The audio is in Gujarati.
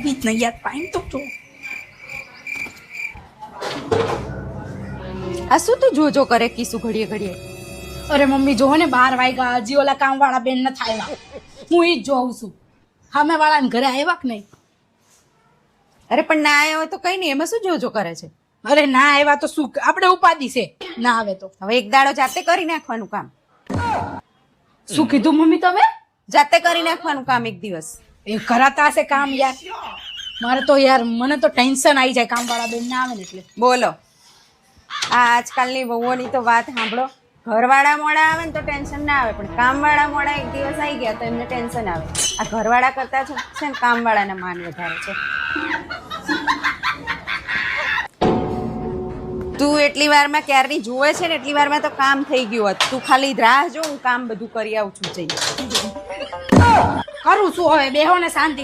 બીજ નહીં યાર પાણી તો જો. આ શું તું જોજો કરે કીસું ઘડીએ ઘડીએ? અરે મમ્મી જો ને 12 વાગ્યા હજી ઓલા કામવાળા બેન ન થાય. હું ઈ જ જોઉં છું સામે વાળાને ઘરે આવ્યા કે નહીં. અરે પણ ના આવ્યા હોય તો કઈ નહીં, એમાં શું જોજો કરે છે? અરે ના આવ્યા તો શું આપણે ઉપાધિ છે, ના આવે તો હવે એક દાડો જાતે કરી નાખવાનું કામ. શું કીધું મમ્મી તમે? જાતે કરી નાખવાનું કામ એક દિવસ. એ કરાતા હશે કામ યાર. મારે તો યાર મને તો ટેન્શન આવી જાય કામવાળા બેન ના આવે ને એટલે. બોલો, આ આજકાલની વહુઓની તો વાત સાંભળો. ઘરવાળા મોડા આવે ને તો ટેન્શન ના આવે, પણ કામવાળા મોડા એક દિવસ આવી ગયા તો એમને ટેન્શન આવે. આ ઘરવાળા કરતા છે ને કામવાળાના માન વધારે છે. તું એટલી વારમાં ક્યારની જોવે છે ને એટલી વારમાં તો કામ થઈ ગયું હોત. તું ખાલી રાહ જો, હું કામ બધું કરી આવું છું જઈને. કરું છું હવે બેહો ને શાંતિ.